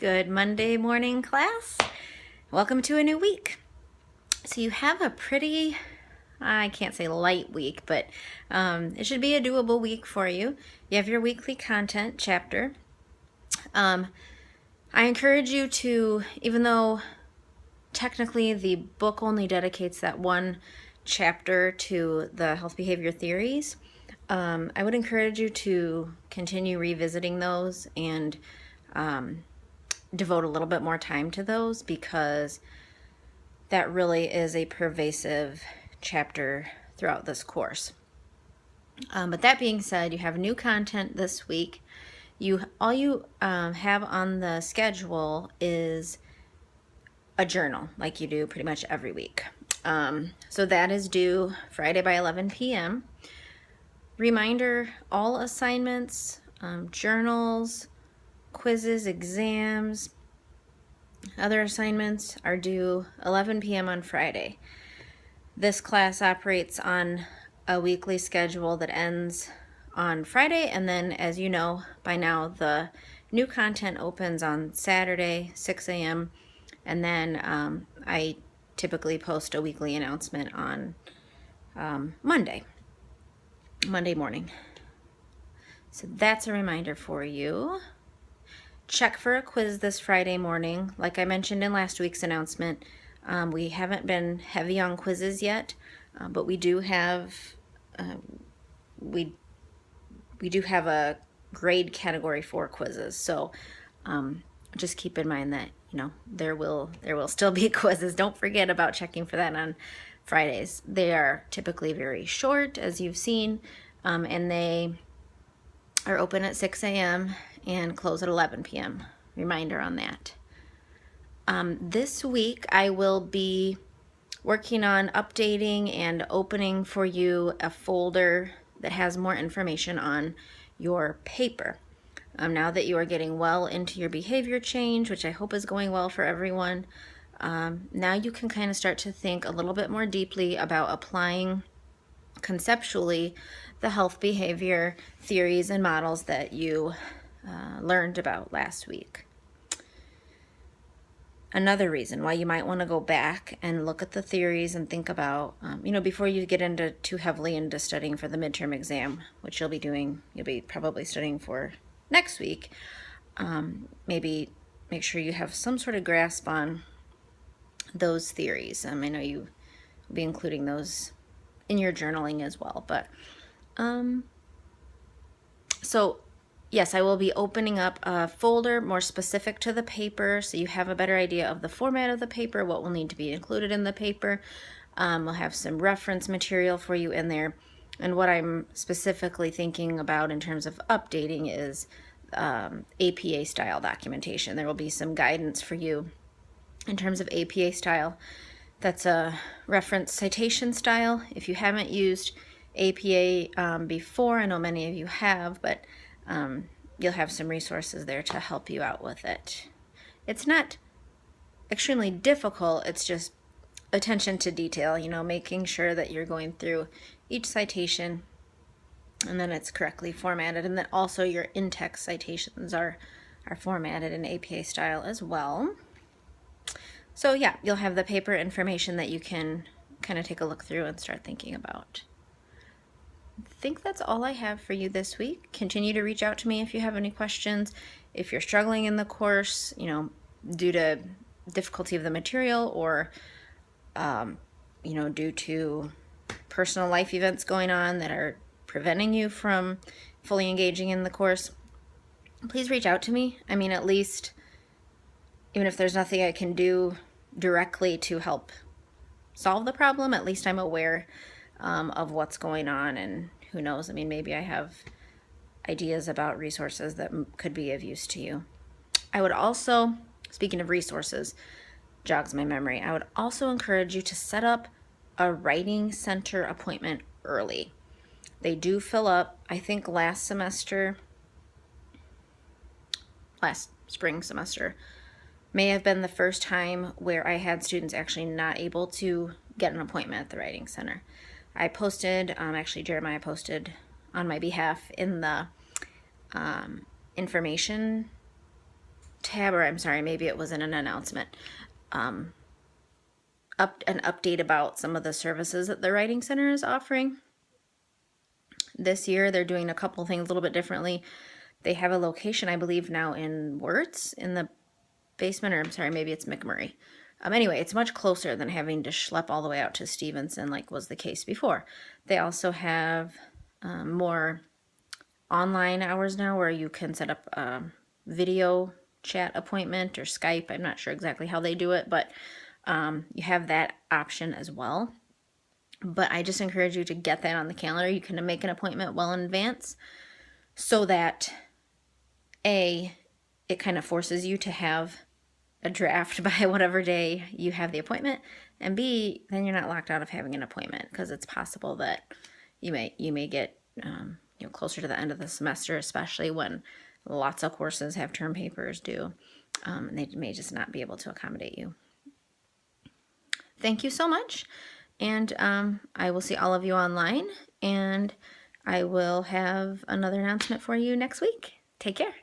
Good Monday morning, class. Welcome to a new week. So you have a pretty, I can't say light week, but it should be a doable week for you. You have your weekly content chapter. I encourage you to, even though technically the book only dedicates that one chapter to the health behavior theories, I would encourage you to continue revisiting those and devote a little bit more time to those, because that really is a pervasive chapter throughout this course. But that being said, you have new content this week. All you have on the schedule is a journal, like you do pretty much every week. So that is due Friday by 11 p.m. Reminder, all assignments, journals, quizzes, exams, other assignments are due 11 p.m. on Friday. This class operates on a weekly schedule that ends on Friday, and then, as you know by now, the new content opens on Saturday, 6 a.m., and then I typically post a weekly announcement on Monday morning. So that's a reminder for you. Check for a quiz this Friday morning. Like I mentioned in last week's announcement, we haven't been heavy on quizzes yet, but we do have we do have a grade category for quizzes. So just keep in mind that there will still be quizzes. Don't forget about checking for that on Fridays. They are typically very short, as you've seen, and they are open at 6 a.m. and close at 11 p.m. Reminder on that. This week I will be working on updating and opening for you a folder that has more information on your paper. Now that you are getting well into your behavior change, which I hope is going well for everyone, now you can kind of start to think a little bit more deeply about applying conceptually the health behavior theories and models that you learned about last week. Another reason why you might want to go back and look at the theories and think about, before you get too heavily into studying for the midterm exam, which you'll be probably studying for next week. Maybe make sure you have some sort of grasp on those theories. I know you will be including those in your journaling as well, but so yes, I will be opening up a folder more specific to the paper, so you have a better idea of the format of the paper, what will need to be included in the paper. We'll have some reference material for you in there, and what I'm specifically thinking about in terms of updating is APA style documentation. There will be some guidance for you in terms of APA style. That's a reference citation style. If you haven't used APA before, I know many of you have, but you'll have some resources there to help you out with it. It's not extremely difficult, it's just attention to detail, making sure that you're going through each citation and then it's correctly formatted, and then also your in-text citations are formatted in APA style as well. So yeah, you'll have the paper information that you can kind of take a look through and start thinking about. I think that's all I have for you this week. Continue to reach out to me if you have any questions. If you're struggling in the course, due to difficulty of the material or, due to personal life events going on that are preventing you from fully engaging in the course, please reach out to me. At least, even if there's nothing I can do directly to help solve the problem, at least I'm aware of what's going on, and who knows, maybe I have ideas about resources that could be of use to you. I would also, speaking of resources, jogs my memory, I would also encourage you to set up a writing center appointment early. They do fill up. I think last spring semester may have been the first time where I had students actually not able to get an appointment at the writing center. I posted, actually Jeremiah posted on my behalf in the information tab, or I'm sorry, maybe it was in an announcement, an update about some of the services that the Writing Center is offering. This year they're doing a couple things a little bit differently. They have a location, I believe, now in Wirtz in the basement, or I'm sorry, maybe it's McMurray. Anyway, it's much closer than having to schlep all the way out to Stevenson like was the case before. They also have more online hours now where you can set up a video chat appointment or Skype. I'm not sure exactly how they do it, but you have that option as well. But I just encourage you to get that on the calendar. You can make an appointment well in advance so that A, it kind of forces you to have a draft by whatever day you have the appointment, and B, then you're not locked out of having an appointment, because it's possible that you may get closer to the end of the semester, especially when lots of courses have term papers due, and they may just not be able to accommodate you. Thank you so much, and I will see all of you online, and I will have another announcement for you next week. Take care.